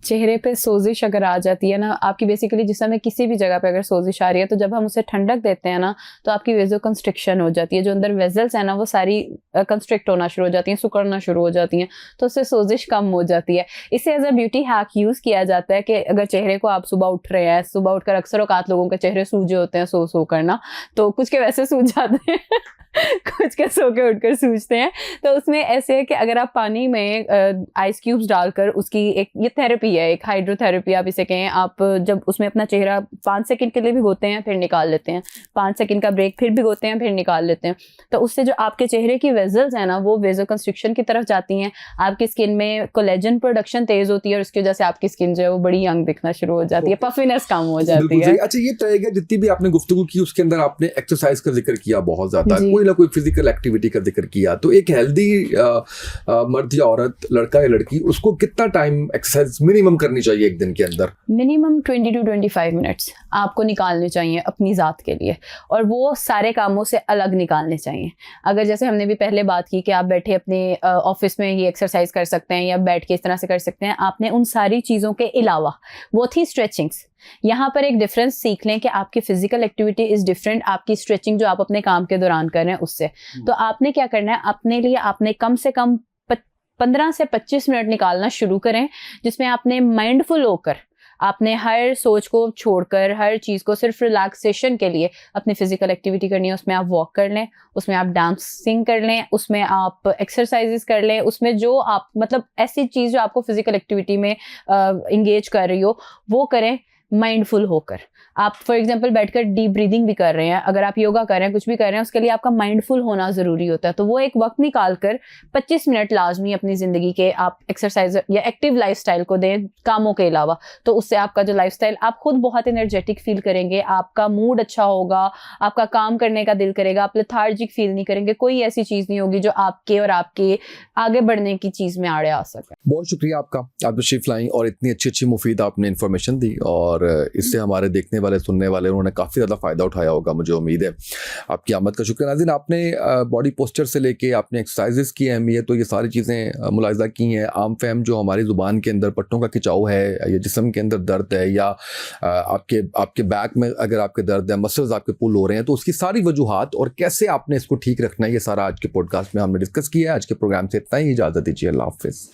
चेहरे पे सोजिश अगर आ जाती है ना आपकी, बेसिकली जिसमें में किसी भी जगह पे अगर सोजिश आ रही है, तो जब हम उसे ठंडक देते हैं ना तो आपकी वेजो कंस्ट्रिक्शन हो जाती है। जो अंदर वेजल्स है ना वो सारी कंस्ट्रिक्ट होना शुरू हो जाती हैं, सिकुड़ना शुरू हो जाती हैं, तो उससे सोजिश कम हो जाती है। इसे as a beauty hack use किया जाता है कि अगर चेहरे को आप सुबह उठ रहे हैं, सुबह उठकर अक्सर औकात लोगों के चेहरे सूजे होते हैं सो करना, तो कुछ के वैसे सूज जाते हैं कुछ के सो के उठकर सूझते हैं। तो उसमें ऐसे है कि अगर आप पानी में आइस क्यूब्स डालकर उसकी एक ये थेरेपी है, एक हाइड्रोथेरेपी आप इसे कहें, आप जब उसमें अपना चेहरा 5 सेकंड के लिए भिगोते हैं फिर निकाल लेते हैं, 5 सेकंड का ब्रेक, फिर भिगोते हैं फिर निकाल लेते हैं, तो उससे जो आपके चेहरे की वेजल्स हैं ना वो वेजो कंस्ट्रिक्शन की तरफ जाती हैं। आपकी स्किन में कोलेजन प्रोडक्शन तेज होती है और उसकी वजह से आपकी स्किन जो है वो बड़ी यंग दिखना शुरू हो जाती है, पफिनेस कम हो जाती है। अच्छा, ये रहेगा जितनी भी आपने गुफ्तगू की उसके अंदर आपने एक्सरसाइज का जिक्र किया बहुत ज्यादा, कोई ना कोई फिजिकल एक्टिविटी का जिक्र किया, तो एक हेल्दी मर्द या औरत, लड़का या लड़की, उसको कितना टाइम एक्सरसाइज मिनिमम करनी चाहिए एक दिन के अंदर? मिनिमम 20 to 25 मिनट्स आपको निकालने चाहिए अपनी ज़ात के लिए, और वो सारे कामों से अलग निकालने चाहिए। अगर जैसे हमने भी पहले बात की कि आप बैठे अपने ऑफिस में ये एक्सरसाइज कर सकते हैं या बैठ के इस तरह से कर सकते हैं, आपने उन सारी चीज़ों के अलावा, वो थी स्ट्रेचिंग्स। यहाँ पर एक डिफरेंस सीख लें कि आपकी फिजिकल एक्टिविटी इज डिफरेंट आपकी स्ट्रेचिंग जो आप अपने काम के दौरान कर रहे हैं उससे। तो आपने क्या करना है, अपने लिए आपने कम से कम 15 से 25 मिनट निकालना शुरू करें, जिसमें आपने माइंडफुल होकर, आपने हर सोच को छोड़कर, हर चीज़ को सिर्फ रिलैक्सेशन के लिए अपनी फिजिकल एक्टिविटी करनी है। उसमें आप वॉक कर लें, उसमें आप डांसिंग कर लें, उसमें आप एक्सरसाइजेस कर लें, उसमें जो आप मतलब ऐसी चीज़ जो आपको फिजिकल एक्टिविटी में इंगेज कर रही हो वो करें माइंडफुल होकर। आप फॉर एग्जांपल बैठकर डीप ब्रीदिंग भी कर रहे हैं, अगर आप योगा कर रहे हैं, कुछ भी कर रहे हैं, उसके लिए आपका माइंडफुल होना ज़रूरी होता है। तो वो एक वक्त निकाल कर 25 मिनट लाजमी अपनी ज़िंदगी के आप एक्सरसाइज या एक्टिव लाइफस्टाइल को दें कामों के अलावा। तो उससे आपका जो लाइफस्टाइल, आप खुद बहुत एनर्जेटिक फील करेंगे, आपका मूड अच्छा होगा, आपका काम करने का दिल करेगा, आप लेथार्जिक फील नहीं करेंगे, कोई ऐसी चीज़ नहीं होगी जो आपके और आपके आगे बढ़ने की चीज़ में आड़े आ सके। बहुत शुक्रिया आपका, आप तशरीफ लाई और इतनी अच्छी मुफीद आपने इन्फॉर्मेशन दी, और इससे हमारे देखने वाले, सुनने वाले, उन्होंने काफ़ी ज़्यादा फ़ायदा उठाया होगा, मुझे उम्मीद है। आपकी आमद का शुक्र। नाज़रीन, आपने बॉडी पोस्चर से लेके आपने एक्सरसाइजेस की अहमियत, तो ये सारी चीज़ें मुलाहिज़ा की हैं। आम फहम जो हमारी ज़ुबान के अंदर पट्टों का खिंचाव है, या जिस्म के अंदर दर्द है, या आपके बैक में अगर आपके दर्द है, मसल्स आपके पुल हो रहे हैं, तो उसकी सारी वजूहात और कैसे आपने इसको ठीक रखना है, ये सारा आज के पॉडकास्ट में हमने डिस्कस किया है। आज के प्रोग्राम से इतना ही, इजाज़त दीजिए, अल्लाह हाफ़िज़।